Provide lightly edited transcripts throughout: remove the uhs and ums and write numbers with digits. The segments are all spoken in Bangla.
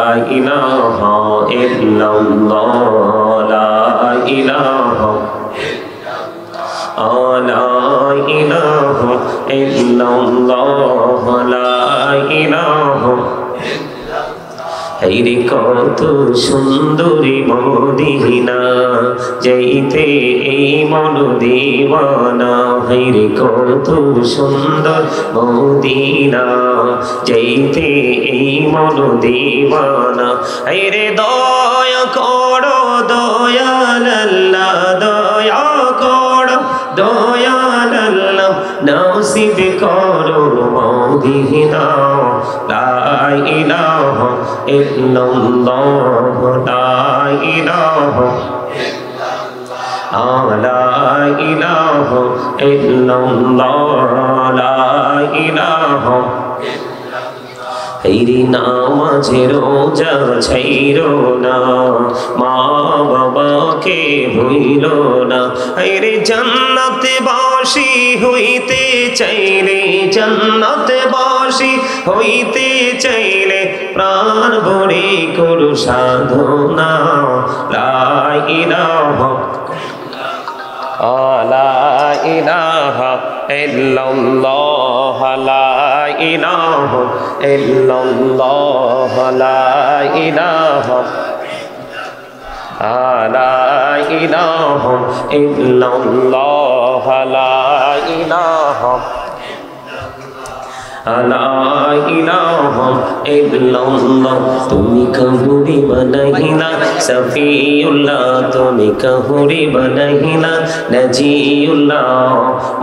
লা ইলাহা ইল্লাল্লাহ লা ইলাহা লা ইলাহা ইল্লাল্লাহ লা ইলাহা হায়রে কত সুন্দরী মদিনা যাইতে এই মন দিওয়ানা হায়রে কত সুন্দর মদিনা যাইতে এই মন দিওয়ানা হায়রে দয়া করো দয়াল আল্লাহ দয়া করো দয়াল আল্লাহ নসিব করো মদিনা লা ইলাহা ইল্লাল্লাহ লা ইলাহা লা ইলাহা ইল্লাল্লাহ লা ইলাহা হায়রে নামাজে রোজা ছাইরো না মা বাবাকে ভুইলো না হায়রে জান্নাতে বাসী হইতে চাইলে জান্নাতে বাসী হইতে চাইলে প্রাণ ভরে করো সাধনা লা ইলাহা লা ইলাহা ইল্লাল্লাহ লা ইলাহা ইল্লাল্লাহ লা ইলাহা লা ইলাহা ইল্লাল্লাহ লা ইলাহা লা ইলাহা ইল্লাল্লাহ তুমি কাহুরি বানাইলা সফিউল্লাহ তুমি কাহুরি বানাইলা নজিউল্লাহ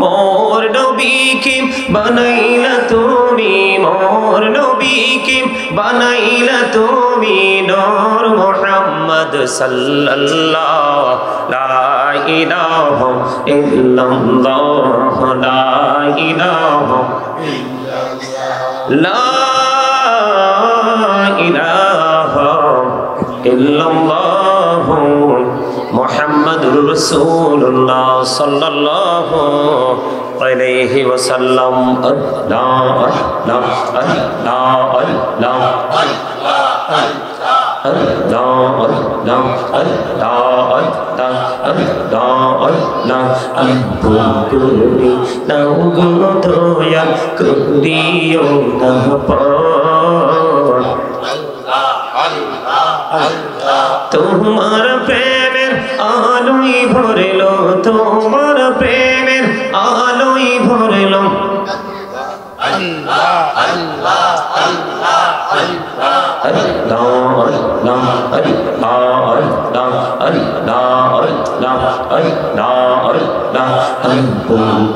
মোর নবীকে বানাইলা তুমি মোর নবীকে বানাইলা তুমি নূর মুহাম্মদ সাল্লাল্লাহ লা ইলাহা ইল্লাল্লাহ লা ইলাহা লা ইলাহা ইল্লাল্লাহ মুহাম্মাদুর রাসূলুল্লাহ সাল্লাল্লাহু আলাইহি ওয়াসাল্লাম আল্লাহ আল্লাহ আল্লাহ আল্লাহ আল্লাহ আল্লাহ আল্লাহ আল্লাহ আল্লাহ আল্লাহ আল্লাহ নাও গো দয়া করিও না পার তোমার প্রেমের আলোই ভরলো তোমার প্রেমের আলোই ভরলো আল্লাহ আল্লাহ আল্লাহ আল্লাহ আল্লাহ আল্লাহ আল্লাহ আল্লাহ আল্লাহ আল্লাহ আল্লাহ আল্লাহ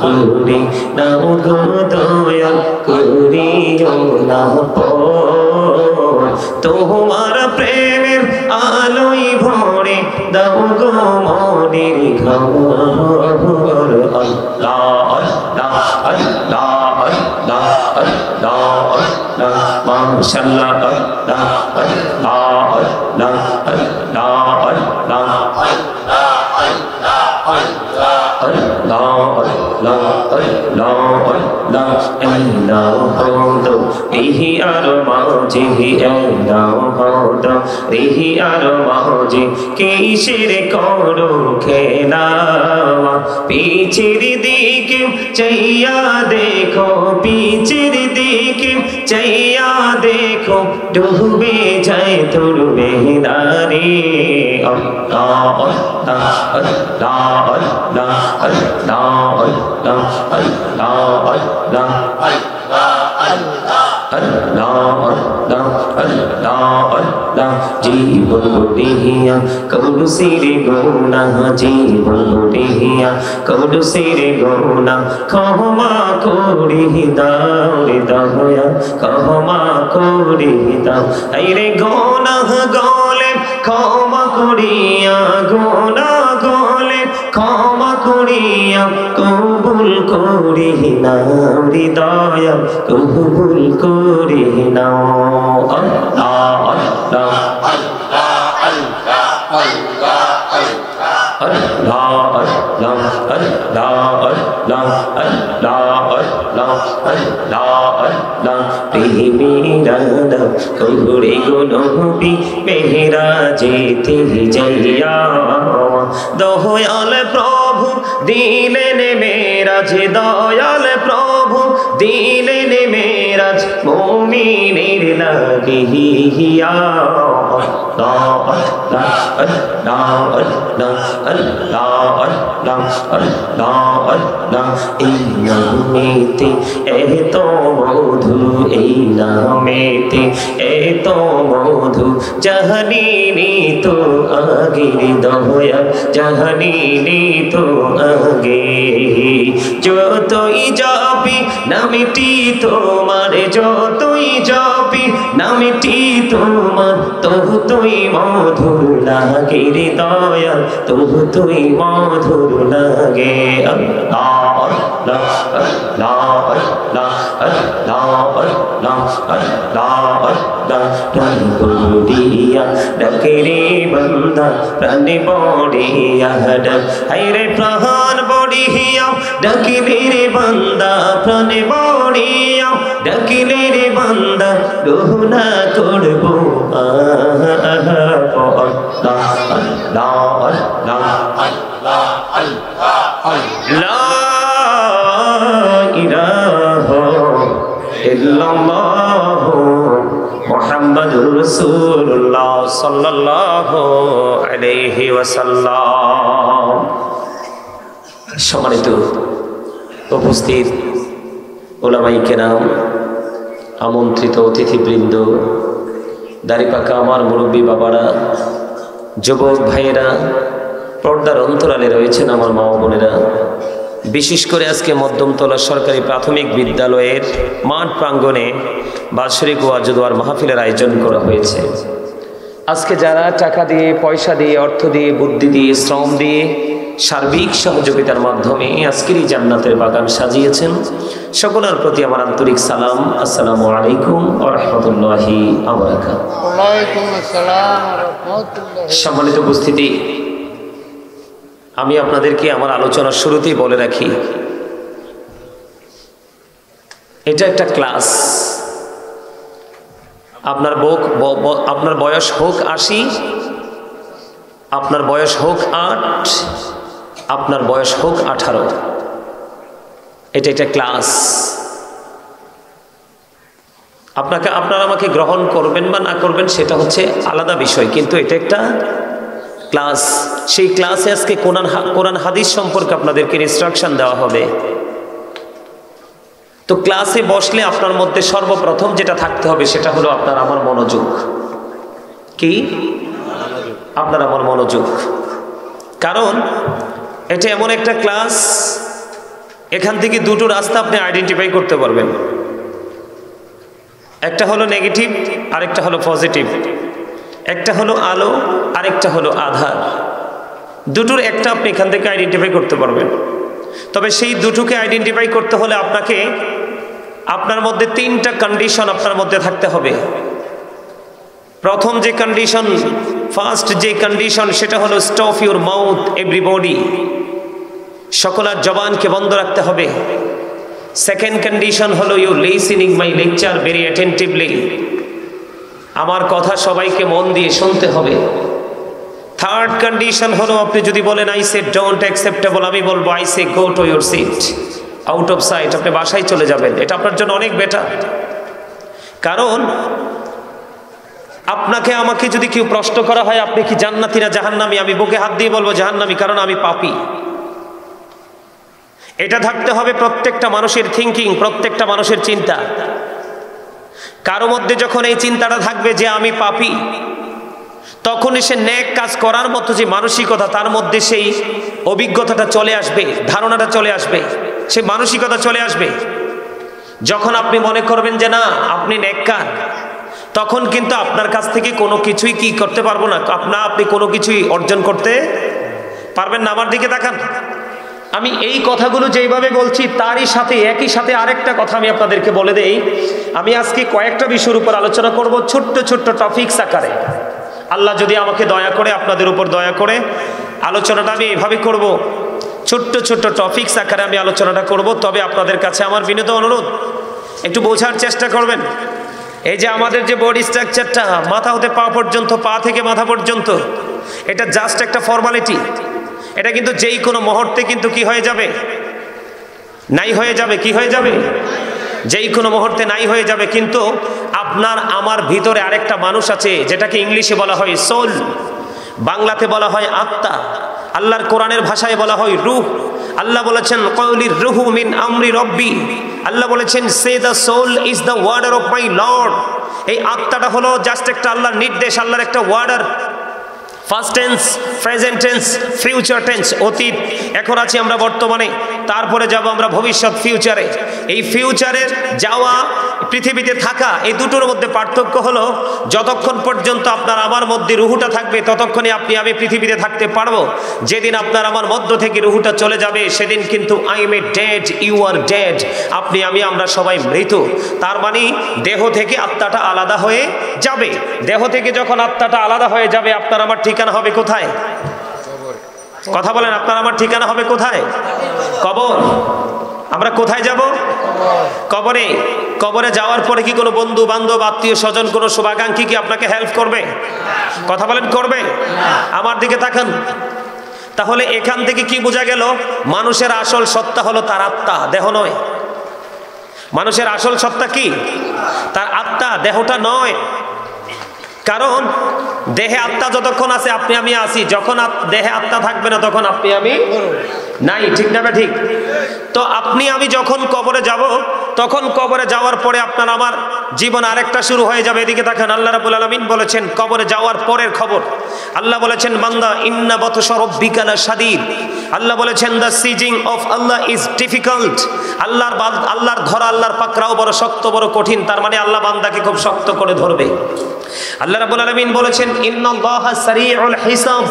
করি নাও গো দয়া করিও না পার তোমার প্রেমের আলোই ভরে দাও গো মনের ঘর আল্লাহ আল্লাহ আল্লাহ আল্লাহ আল্লাহ আল্লাহ মাশাআল্লাহ আল্লাহ আল্লাহ আল্লাহ আল্লাহ আল্লাহ Allah Rihi armaji Rihi armaji Kishir koro khela Pichir dike chaiya dekho Pichir dike chaiya dekho Dubbe jai tur mehdari Allah Allah Allah Allah Allah Allah Allah Allah জীবন দেহিয়া কৌড়ু সিরে গৌনা জীবন দেহিয়া কৌড়ু সিরে গৌনা ক্ষমা করি দাও রে দয়া ক্ষমা করি দাও আইরে গৌনা গলে ক্ষমা করিয়া গৌনা গলে ক্ষমা করিয়া কবুল করি নাও হৃদয় কবুল করি নাও আল্লাহ আল্লাহ Allah Allah Allah Allah Allah Allah Allah Allah কবরে গো নবী মেহরাজেতে যাইয়া দয়াল প্রভু দিলেন মেরাজ দয়াল প্রভু দিলেন মেরাজ মুমিনের লাগিয়া আল্লাহ আল্লাহ আল্লাহ আল্লাহ আল্লাহ আল্লাহ আল্লাহ এই নামেতে এত মধু এই নামেতে এত মধু জাহানিনি তো আগে দয়া জাহানিনি তো আগে যতই যাবি নামটি তোমার যতই যাবি নামটি তোমার তুই মধুর লাগে রে দয়াল তুই মধুর লাগে আল্লাহ আল্লাহ আল্লাহ আল্লাহ আল্লাহ আল্লাহ আল্লাহ আল্লাহ প্রাণ বড়িয়া ডাকে রে বান্দা প্রাণ বড়িয়া ডাক হায়রে প্রাণ বড়িয়া ডাকিলে রে বান্দা প্রাণ বড়িয়া ডাকিলে রে বান্দা রোহনা করবো মুহাম্মাদুর রাসূলুল্লাহ সাল্লাল্লাহু আলাইহি ওয়াসাল্লাম। সম্মানিত উপস্থিত উলামায়ে কেরাম, আমন্ত্রিত অতিথিবৃন্দ, দাড়িপাকা আমার মুরব্বী বাবারা, যুবক ভাইয়েরা, পর্দার অন্তরালে রয়েছেন আমার মা বোনেরা, বিশেষ করে আজকে মধ্যমতলা সরকারি প্রাথমিক বিদ্যালয়ের মাঠ প্রাঙ্গণে বাৎসরিক ওয়াজ দোয়ার মাহফিলের আয়োজন করা হয়েছে। আজকে যারা টাকা দিয়ে, পয়সা দিয়ে, অর্থ দিয়ে, বুদ্ধি দিয়ে, শ্রম দিয়ে, সার্বিক সহযোগিতার মাধ্যমে আজকের এই জান্নাতের বাগান সাজিয়েছেন, সকলের প্রতি আমার আন্তরিক সালাম। আসসালামু আলাইকুম ওয়া রাহমাতুল্লাহি ওয়া বারাকাতুহু। ওয়ালাইকুম আসসালাম ওয়া রাহমাতুল্লাহি। সম্মানিত উপস্থিতি, আমি আপনাদেরকে আমার আলোচনার শুরুতেই বলে রাখি, এটা একটা ক্লাস। আপনার বয়স হোক 80, আপনার বয়স হোক 8, আপনার বয়স হোক 18, এটা একটা ক্লাস। আপনারা আমাকে গ্রহণ করবেন বা না করবেন সেটা হচ্ছে আলাদা বিষয়, কিন্তু এটা একটা ক্লাস। সেই ক্লাসে আজকে কোরআন হাদিস সম্পর্কে আপনাদেরকে ইনস্ট্রাকশন দেওয়া হবে। তো ক্লাসে বসলে আপনার মধ্যে সর্বপ্রথম যেটা থাকতে হবে সেটা হলো আপনার আমার মনোযোগ। কি? আপনার আমার মনোযোগ। কারণ এটা এমন একটা ক্লাস, এখান থেকে দুটো রাস্তা আপনি আইডেন্টিফাই করতে পারবেন। একটা হলো নেগেটিভ, আরেকটা হলো পজিটিভ। একটা হলো আলো, আরেকটা হলো আধার। দুটোর একটা আপনি এখান থেকে আইডেন্টিফাই করতে পারবেন। তবে সেই দুটোকে আইডেন্টিফাই করতে হলে আপনাকে আপনার মধ্যে 3টা কন্ডিশন আপনার মধ্যে থাকতে হবে। প্রথম যে কন্ডিশন, ফার্স্ট যে কন্ডিশন, সেটা হলো স্টপ ইউর মাউথ এভরিবডি, সকলের জবানকে বন্ধ রাখতে হবে। সেকেন্ড কন্ডিশন হলো you listening my lecture very attentively, আমার কথা সবাইকে মন দিয়ে শুনতে হবে। থার্ড কন্ডিশন হলো আপনি যদি বলেন আই সে ডোন্ট অ্যাকসেপ্টেবল, আমি বলবো I say go to your seat, out of sight, আপনি বাসায় চলে যাবেন। এটা আপনার জন্য অনেক বেটার। কারণ আপনাকে আমাকে যদি কেউ প্রশ্ন করা হয় আপনি কি জান্নাতি না জাহান্নামী, আমি বুকে হাত দিয়ে বলবো জাহান্নামী, কারণ আমি পাপী। এটা থাকতে হবে প্রত্যেকটা মানুষের থিঙ্কিং, প্রত্যেকটা মানুষের চিন্তা। কারো মধ্যে যখন এই চিন্তাটা থাকবে যে আমি পাপী, তখনই সে নেক কাজ করার মতো যে মানসিকতা, তার মধ্যে সেই অভিজ্ঞতাটা চলে আসবে, ধারণাটা চলে আসবে, সেই মানসিকতা চলে আসবে। যখন আপনি মনে করবেন যে না আপনি নেককার, তখন কিন্তু আপনার কাছ থেকে কোনো কিছুই কি করতে পারবো না, আপনি কোনো কিছুই অর্জন করতে পারবেন না। আমার দিকে তাকান, আমি এই কথাগুলো যেইভাবে বলছি তারই সাথে একই সাথে আরেকটা কথা আমি আপনাদেরকে বলে দেই। আমি আজকে কয়েকটা বিষয়ের উপর আলোচনা করব, ছোট্ট ছোট্ট টপিকস আকারে। আল্লাহ যদি আমাকে দয়া করে, আপনাদের উপর দয়া করে, আলোচনাটা আমি এইভাবে করব, ছোট্ট ছোট্ট টপিকস আকারে আমি আলোচনাটা করব। তবে আপনাদের কাছে আমার বিনীত অনুরোধ, একটু বোঝার চেষ্টা করবেন। এই যে আমাদের যে বডি স্ট্রাকচারটা, মাথা হতে পা পর্যন্ত, পা থেকে মাথা পর্যন্ত, এটা জাস্ট একটা ফর্মালিটি। এটা কিন্তু যেই কোনো মুহূর্তে কিন্তু কি হয়ে যাবে, নাই হয়ে যাবে। কি হয়ে যাবে? যেই কোনো মুহূর্তে নাই হয়ে যাবে। কিন্তু আপনার আমার ভিতরে আরেকটা মানুষ আছে, যেটাকে ইংলিশে বলা হয় সোল, বাংলাতে বলা হয় আত্মা, আল্লাহর কোরআনের ভাষায় বলা হয় রূহ। আল্লাহ বলেছেন কওলির রুহু মিন আমরি রব্বি, আল্লাহ বলেছেন say the soul is the order of my Lord. এই আত্মাটা হলো জাস্ট একটা আল্লাহর নির্দেশ, আল্লাহর একটা order. Past tense, present tense, future tense, অতীত, এখন আছি আমরা বর্তমানে, তারপরে যাব আমরা ভবিষ্যৎ, ফিউচারে। এই ফিউচারের যাওয়া, পৃথিবীতে থাকা, এই দুটোর মধ্যে পার্থক্য হলো যতক্ষণ পর্যন্ত আপনার আমার মধ্যে রুহুটা থাকবে ততক্ষণই আপনি আমি পৃথিবীতে থাকতে পারবো। যেদিন আপনার আমার মধ্য থেকে রুহুটা চলে যাবে সেদিন কিন্তু I am a dead, you are dead, আপনি আমি আমরা সবাই মৃত। তার মানে দেহ থেকে আত্মাটা আলাদা হয়ে যাবে। দেহ থেকে যখন আত্মাটা আলাদা হয়ে যাবে আপনার আমার ঠিকানা হবে কোথায়? কথা বলেন, আপনার আমার ঠিকানা হবে কোথায়? কবর। আমরা কোথায় যাব? কবরে। কবরে যাওয়ার পরে কি কোনো বন্ধু বান্ধব, আত্মীয় স্বজন, কোনো শুভাকাঙ্ক্ষী কি আপনাকে হেল্প করবে? কথা বলেন, করবে? আমার দিকে তাকান। তাহলে এখান থেকে কি বোঝা গেল? মানুষের আসল সত্তা হলো তার আত্মা, দেহ নয়। মানুষের আসল সত্তা কি? তার আত্মা, দেহটা নয়। কারণ দেহে আত্মা যতক্ষণ আছে আপনি আমি আছি, যখন দেহে আত্মা থাকবে না তখন আপনি আমি নাই। ঠিক না? ঠিক। তো আপনি আমি যখন কবরে যাব, তখন কবরে যাওয়ার পরে আপনার আমার জীবন আরেকটা শুরু হয়ে যাবে। এদিকে দেখেন, আল্লাহ রাব্বুল আলামিন বলেছেন কবরে যাওয়ার পরের খবর। আল্লাহ বলেছেন বান্দা ইন্না বাতশা রাব্বিকা লাশাদীদ। আল্লাহ বলেছেন the seizing of Allah is difficult. আল্লাহর ধরা, আল্লাহর পাকড়াও বড় শক্ত, বড় কঠিন। তার মানে আল্লাহ বান্দাকে খুব শক্ত করে ধরবে। আল্লাহ রাব্বুল আলামিন বলেছেন ইন্নাল্লাহা সারিউল হিসাব,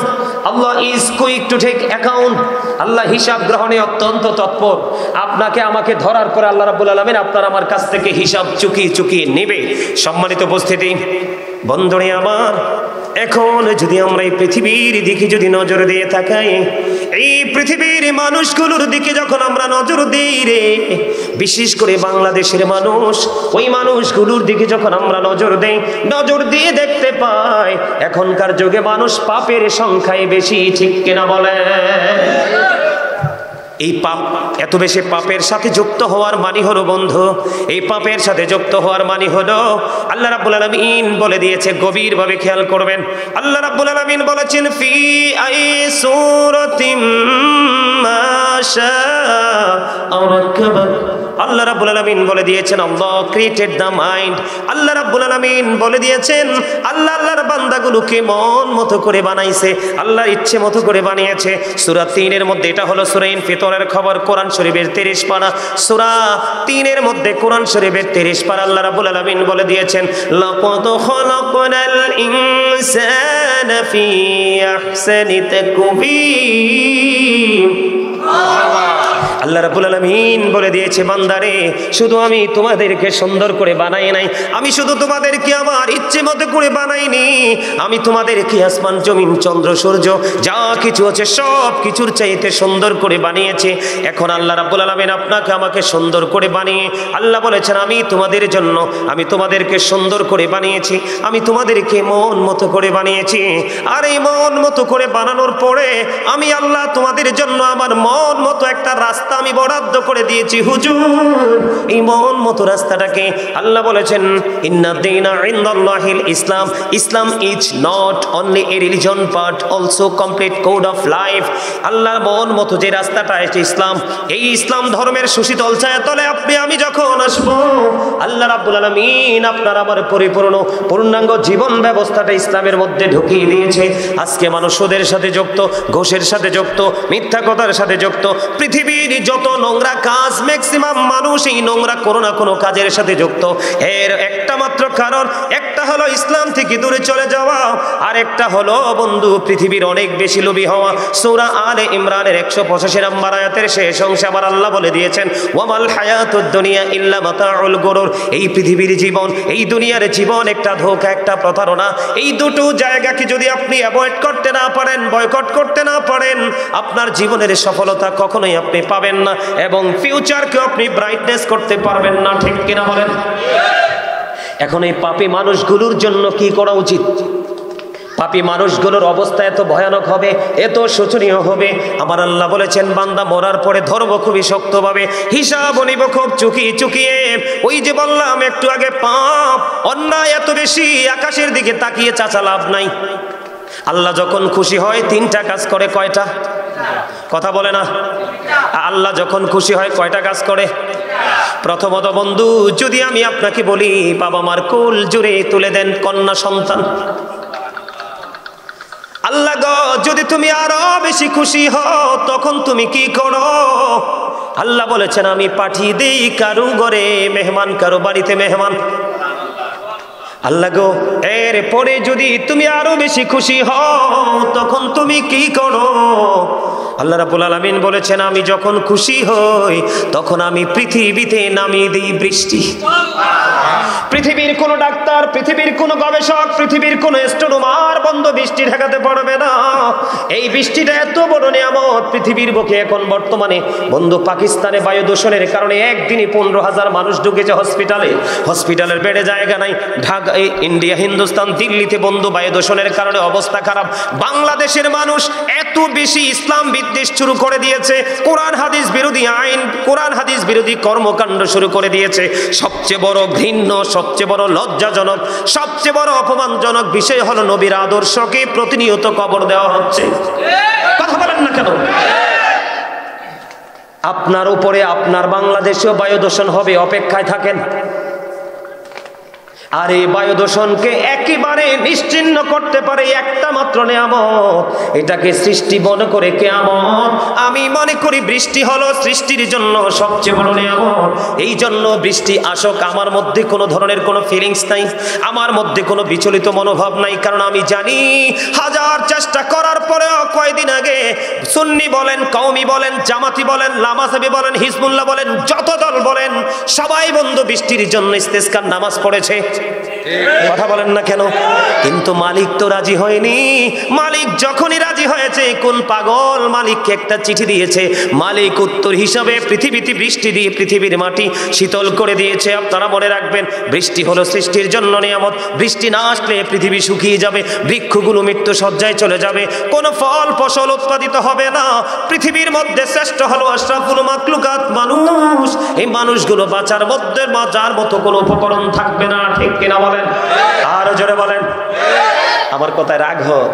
Allah is quick to take account. Allah হিসাব গ্রহণে অত্যন্ত তৎপর। আপনাকে আমাকে ধরার পরে আল্লাহ রাব্বুল আলামিন আপনার আমার কাছ থেকে হিসাব চুকিয়ে নেবে। সম্মানিত উপস্থিতি, বন্ধুরে আমার, এখন যদি আমরা এই পৃথিবীর দিকে যদি নজর দিয়ে তাকাই, এই পৃথিবীর মানুষগুলোর দিকে যখন আমরা নজর দিই রে, বিশেষ করে বাংলাদেশের মানুষ, ওই মানুষগুলোর দিকে যখন আমরা নজর দিয়ে দেখতে পাই এখনকার যুগে মানুষ পাপের সংখ্যায় বেশি। ঠিক কিনা বলে? এই পাপ, এত বেশি পাপের সাথে যুক্ত হওয়ার মানে হলো বন্ধু, এই পাপের সাথে যুক্ত হওয়ার মানে হলো আল্লাহ রাব্বুল আলামিন বলে দিয়েছে, গভীরভাবে খেয়াল করবেন। আল্লাহ রাব্বুল আলামিন বলেছেন ফি আই সূরাতিম মা শাআ রাকাবা। আল্লাহ রাব্বুল আলামিন বলে দিয়েছেন আল্লাহ ক্রিয়েটেড দ্য মাইন্ড। আল্লাহ রাব্বুল আলামিন বলে দিয়েছেন আল্লাহর বান্দাগুলোকে মন মতো করে বানাইছে, আল্লাহর ইচ্ছে মতো করে বানিয়েছে। সূরা ৩ এর মধ্যে, এটা হলো সূরা ইনফিতরের খবর, কোরআন শরীফের ৩০ পারা, সূরা ৩ এর মধ্যে কোরআন শরীফের ৩০ পারা আল্লাহ রাব্বুল আলামিন বলে দিয়েছেন লাকাদ খালাকনাল ইনসানা ফি আহসানি তাকওয়িম। আল্লাহ রাব্বুল আলামিন বলে দিয়েছে বান্দারে, শুধু আমি তোমাদেরকে সুন্দর করে বানাই নাই, আমি শুধু তোমাদেরকে আমার ইচ্ছে মতো করে বানাইনি, আমি তোমাদেরকে আসমান জমিন চন্দ্র সূর্য যা কিছু আছে সব কিছুর চাইতে সুন্দর করে বানিয়েছে। এখন আল্লাহ রাব্বুল আলামিন আপনাকে আমাকে সুন্দর করে বানিয়ে আল্লাহ বলেছেন আমি তোমাদের জন্য, আমি তোমাদেরকে সুন্দর করে বানিয়েছি, আমি তোমাদেরকে মন মতো করে বানিয়েছি। আর এই মন মতো করে বানানোর পরে আমি আল্লাহ তোমাদের জন্য আমার মন মতো একটা রাস্তা আমি বরাদ্দ করে দিয়েছি। হুজুর, এই মন মতো রাস্তাটাকে আল্লাহ বলেছেন ইন্না দীনা ইনদাল্লাহিল ইসলাম। Islam is not only a religion but also complete code of life. আল্লাহর মন মতো যে রাস্তাটা আছে ইসলাম, এই ইসলাম ধর্মের সুশীতল ছায়াতলে আপনি আমি যখন আসবো, আল্লাহ রাব্বুল আলামিন আপনার আমার পূর্ণাঙ্গ জীবন ব্যবস্থাটা ইসলামের মধ্যে ঢুকিয়ে দিয়েছে। আজকে মানুষ সুদের সাথে যুক্ত, ঘুষের সাথে যুক্ত, মিথ্যা কথার সাথে যুক্ত, পৃথিবীর যত নোংরা কাজ ম্যাক্সিমাম মানুষ এই নোংরা কোনো না কোনো কাজের সাথে যুক্ত। এর একটা মাত্র কারণ, একটা হলো ইসলাম থেকে দূরে চলে যাওয়া, আর একটা হলো বন্ধু পৃথিবীর অনেক বেশি লোভী হওয়া। সূরা আলে ইমরানের 185 নম্বর আয়াতের শেষ অংশে আবার আল্লাহ বলে দিয়েছেন ওয়ামাল হায়াতুদ দুনিয়া ইল্লা মাতাউল গুরুর। এই পৃথিবীর জীবন, এই দুনিয়ার জীবন একটা ধোঁকা, একটা প্রতারণা। এই দুটো জায়গাকে যদি আপনি অ্যাভয়েড করতে না পারেন, বয়কট করতে না পারেন, আপনার জীবনের সফলতা কখনোই আপনি পাবেন না এবং ফিউচারকে আপনি ব্রাইটনেস করতে পারবেন না। ঠিক কিনা বলেন? এখন এই পাপী মানুষগুলোর জন্য কি করা উচিত? পাপী মানুষগুলোর অবস্থা এত ভয়ানক হবে, এত শোচনীয় হবে। আমার আল্লাহ বলেছেন, বান্দা মরার পরে ধরবো খুবই শক্তভাবে, হিসাব নিব খুব চুকিয়ে চুকিয়ে। ওই যে বললাম একটু আগে, পাপ অন্যায় এত বেশি, আকাশের দিকে তাকিয়ে চাচা লাভ নাই। আল্লাহ যখন খুশি হয় তিনটা কাজ করে। কয়টা? কথা বলে না। আল্লাহ যখন খুশি হয় কয়টা কাজ করে? প্রথমত বন্ধু, যদি আমি আপনাকে বলি বাবা মার কোল জুড়ে তুলে দেন কন্যা সন্তান, আল্লাহ গো যদি তুমি আরো বেশি খুশি হও তখন তুমি কি করো? আল্লাহ বলেছেন, আমি পাঠিয়ে দেই কারো ঘরে মেহমান, কারো বাড়িতে মেহমান। আল্লাহ গো এর পরে যদি তুমি আরো বেশি খুশি হও তখন তুমি কি করো? আল্লাহ রাব্বুল আলামিন বলেছেন, আমি যখন খুশি হই তখন আমি পৃথিবীতে নামিয়ে দিই বৃষ্টি। পৃথিবীর কোন ডাক্তার, পৃথিবীর কোন গবেষক, পৃথিবীর কোন অ্যাস্ট্রোনমার বন্ধ বৃষ্টি ঠেকাতে পারবে না। এই বৃষ্টিটা এত বড় নিয়ামত পৃথিবীর বুকে। এখন বর্তমানে বন্ধু পাকিস্তানে বায়ু দূষণের কারণে একদিনই 15,000 মানুষ ঢুকেছে হসপিটালে, হসপিটালের বেডে জায়গা নাই। ঢাকা, ইন্ডিয়া, হিন্দুস্তান, দিল্লিতে বন্ধু বায়ু দূষণের কারণে অবস্থা খারাপ। বাংলাদেশের মানুষ এত বেশি ইসলাম বিদ্বেষ শুরু করে দিয়েছে, কোরআন হাদিস বিরোধী আইন, কোরআন হাদিস বিরোধী কর্মকাণ্ড শুরু করে দিয়েছে। সবচেয়ে বড় ঘৃণ্য, সবচেয়ে বড় লজ্জাজনক, সবচেয়ে বড় অপমানজনক বিষয় হলো নবীর আদর্শকে প্রতিনিয়ত কবর দেওয়া হচ্ছে। কথা বলেন না কেন? আপনার উপরে আপনার বাংলাদেশেও বায়ু দূষণ হবে, অপেক্ষায় থাকেন। আর এই বায়ু দূষণকে একেবারে নিশ্চিহ্ন করতে পারে একটা মাত্র নিয়ামত, এটাকে সৃষ্টি মনে করে কিয়ামত। আমি মনে করি বৃষ্টি হলো সৃষ্টির জন্য সবচেয়ে বড় নিয়ামত। এই জন্য বৃষ্টি আসুক, আমার মধ্যে কোনো ধরনের কোনো ফিলিংস নাই, আমার মধ্যে কোনো বিচলিত মনোভাব নাই। কারণ আমি জানি হাজার চেষ্টা করার পরেও, কয়েকদিন আগে সুন্নি বলেন, কওমি বলেন, জামাতি বলেন, লামাসাবি বলেন, হিজবুল্লাহ বলেন, যত দল বলেন, সবাই বন্ধু বৃষ্টির জন্য ইস্তেসকার নামাজ পড়েছে। কথা বলেন না কেন? কিন্তু মালিক তো রাজি হয়নি। মালিক যখনই রাজি হয়েছে, কোন পাগল মালিককে একটা চিঠি দিয়েছে, মালিক উত্তর হিসাবে পৃথিবীতে বৃষ্টি দিয়ে পৃথিবীর মাটি শীতল করে দিয়েছে। আপনারা মনে রাখবেন, বৃষ্টি হলো সৃষ্টির জন্য নিয়ামত। বৃষ্টি না আসলে পৃথিবী শুকিয়ে যাবে, বৃক্ষগুলো মৃত্যু সজ্জায় চলে যাবে, কোনো ফল ফসল উৎপাদিত হবে না। পৃথিবীর মধ্যে শ্রেষ্ঠ হলো আশরাফুল মাখলুকাত, মানুষ। এই মানুষগুলো বাঁচার মধ্যে বাঁচার মতো কোনো উপকরণ থাকবে না। ঠিক কিনা বলেন? আরো জোরে বলেন। আমার কথায় রাগ হোক,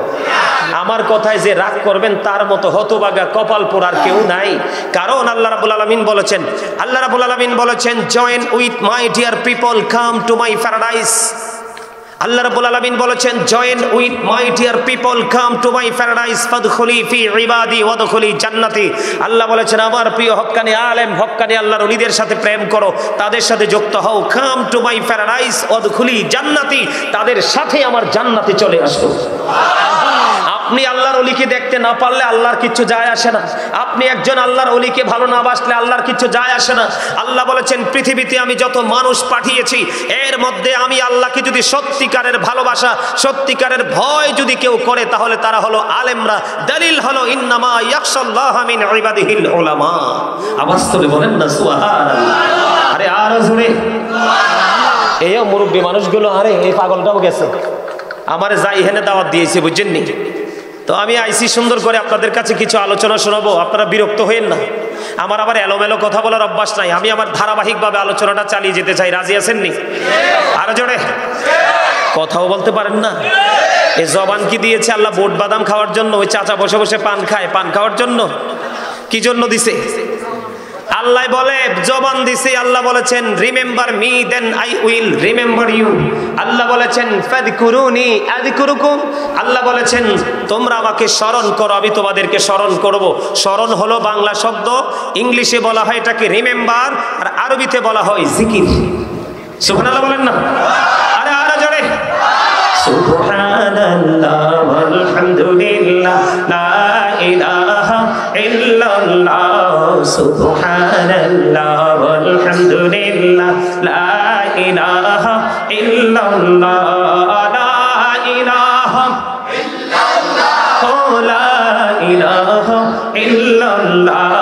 আমার কথায় যে রাগ করবেন তার মতো হতভাগা কপাল পোড়ার কেউ নাই। কারণ আল্লাহ রাব্বুল আলামিন বলেছেন, আল্লাহ রাব্বুল আলামিন বলেছেন, join with my dear people, come to my paradise. Allah রাব্বুল আলামিন বলেছেন, join with my dear people, come to my paradise, ফাদখুলি ফি ইবাদি ওয়াদখুলি জান্নাতি। আল্লাহ বলেছেন, আমার প্রিয় হক্কানি আলেম, হক্কানি আল্লাহর ওলিদের সাথে প্রেম করো, তাদের সাথে যুক্ত হও। কাম টু মাই প্যারাডাইস ওয়াদখুলি জান্নাতি, তাদের সাথে আমার জান্নাতে চলে আসো। আপনি আল্লাহর ওলিকে দেখতে না পারলে আল্লাহর কিচ্ছু যায় আসে না। আপনি একজন আল্লাহর ওলিকে ভালো না বাসলে আল্লাহর কিচ্ছু যায় আসে না। আল্লাহ বলেছেন, পৃথিবীতে আমি যত মানুষ পাঠিয়েছি এর মধ্যে আমি আল্লাহকে যদি সত্যিকারের ভালোবাসা, সত্যিকারের ভয় যদি কেউ করে তাহলে তারা হলো আলেমরা। দলিল হলো ইন্নামা ইয়াখশাল্লাহ মিন ইবাদিহিল উলামা। আওয়াজ তুলে বলেন না সুবহানাল্লাহ। আরে আরো জোরে। এই মুরব্বী মানুষগুলো, আরে এই পাগলটাও গেছে, আমারে যাই হেনে দাওয়াত দিয়েছে, বুঝছেননি? তো আমি আইসি সুন্দর করে আপনাদের কাছে কিছু আলোচনা শোনাবো, আপনারা বিরক্ত হইেন না। আমার আবার এলোমেলো কথা বলার অভ্যাস নাই, আমি আমার ধারাবাহিকভাবে আলোচনাটা চালিয়ে যেতে চাই। রাজি আছেননি? আরো জোরে। কথাও বলতে পারেন না। এই জবান কি দিয়েছে আল্লাহ? বোট বাদাম খাওয়ার জন্য? ওই চাচা বসে বসে পান খায়, পান খাওয়ার জন্য? কি জন্য দিছে? আল্লাহ বলে জবান দিছে। আল্লাহ বলেছেন, remember me then I will remember you. Allah বলেছেন, ফাযকুরুনি আযকুরুকুম। আল্লাহ বলেছেন, তোমরা আমাকে স্মরণ করো, আমি তোমাদেরকে স্মরণ করব। স্মরণ হলো বাংলা শব্দ, ইংলিশে বলা হয় এটাকে রিমেম্বার, আর আরবিতে বলা হয় জিকির। সুবহানাল্লাহ বলেন না? আরে আরো জোরে। সুবহানাল্লাহ ওয়ালহামদুলিল্লাহ লা ইলাহা ইল্লাল্লাহ। সুবহানাল্লাহ ওয়ালহামদুলিল্লাহ লা ইলাহা ইল্লাল্লাহ। লা ইলাহা ইল্লাল্লাহ লা ইলাহা ইল্লাল্লাহ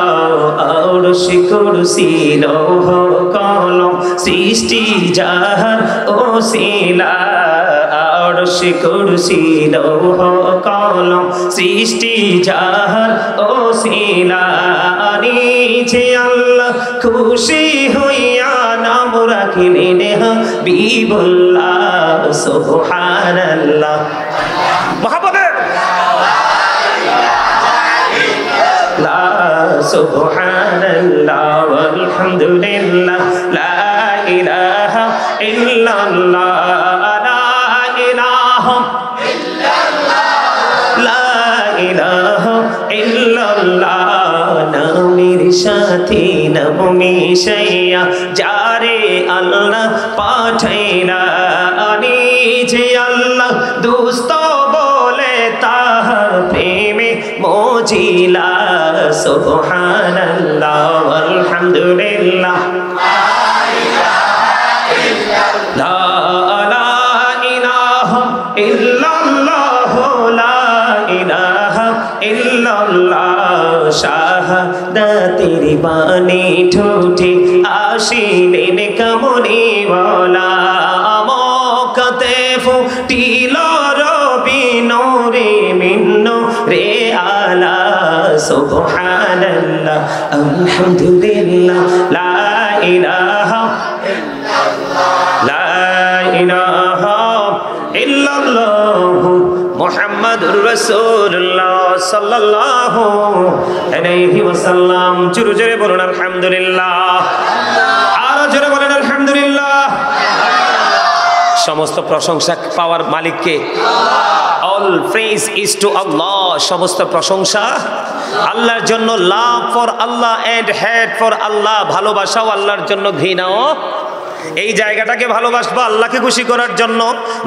আরশ কুরসি লৌহ কলম সৃষ্টি যাহার ওসিলা আরশ কুরসি লৌহ কলম সৃষ্টি যাহার ওসিলা নিজে আল্লাহ খুশি হইয়া নাম রাখিলেন হাবিবুল্লাহ সুবহানাল্লাহ মহব্বতে লা সুবহানাল্লাহ ওয়ালহামদুলিল্লাহ লা ইলাহা ইল্লাল্লাহ লা ইলাহা লা ইলাহা ইল্লাল্লাহ নামের সাথে নাম মিশাইয়া যারে আল্লাহ পাঠাইলা নিজে আল্লাহ দুস্ত বলে তাহার প্রেমে মজিলা সুবহানাল্লাহ আলহামদুলিল্লাহ লা ইলাহা ইল্লাল্লাহ লা ইলাহা ইল্লাল্লাহ শাহাদাতের বাণী ঠোঁটে আসিলেন কামলিওয়ালা মক্কাতে ফুটিল রবি নূরে মিন নূরে আলা সুবহানাল্লাহ আলহামদুলিল্লাহ লা ইলাহা লা ইলাহা ইল্লাল্লাহ মুহাম্মাদুর রাসূলুল্লাহ সাল্লাল্লাহু আলাইহি ওয়াসাল্লাম জোরে জোরে বলুন আলহামদুলিল্লাহ আর জোরে বলেন আলহামদুলিল্লাহ সমস্ত প্রশংসা পাওয়ার মালিককে all praise is to Allah সমস্ত প্রশংসা আল্লাহর জন্য love for Allah and hate for Allah ভালোবাসাও আল্লাহর জন্য ঘৃণাও এই জায়গাটাকে ভালোবাসবো আল্লাহকে খুশি করার জন্য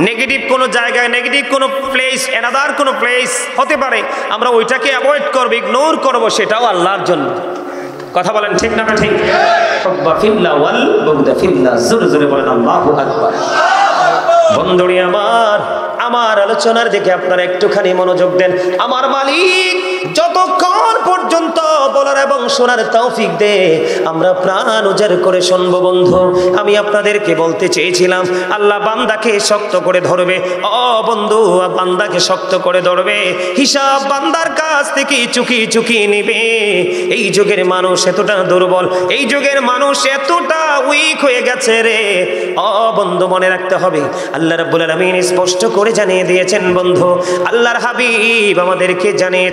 নেগেটিভ কোনো জায়গায় নেগেটিভ কোনো প্লেস অ্যানাদার কোনো প্লেস হতে পারে আমরা ওইটাকে অ্যাভয়েড করব ইগনোর করব সেটাও আল্লাহর জন্য কথা বলেন ঠিক না ঠিক হুব্বা ফিল্লাহ ওয়াল বুগদা ফিল্লাহ জোরে জোরে বলেন আল্লাহু আকবার বন্ধুরি আমার আলোচনার দিকে আপনারা একটুখানি মনোযোগ দেন আমার মালিক যতক্ষণ পর্যন্ত বলার এবং শোনার তৌফিক দে আমরা প্রাণ উজাড় করে শুনবো বন্ধু আমি আপনাদেরকে বলতে চেয়েছিলাম আল্লাহ বান্দাকে শক্ত করে ধরবে ও বন্ধু বান্দাকে শক্ত করে ধরবে হিসাব বান্দার কাছ থেকে চুকি চুকি নিবে এই যুগের মানুষ এতটা দুর্বল এই যুগের মানুষ এতটা উইক হয়ে গেছে রে ও বন্ধু মনে রাখতে হবে আল্লাহ রাব্বুল আলামিন স্পষ্ট করে জানিয়ে দিয়েছেন বন্ধু আল্লাহর হাবিব আমাদেরকে জানিয়ে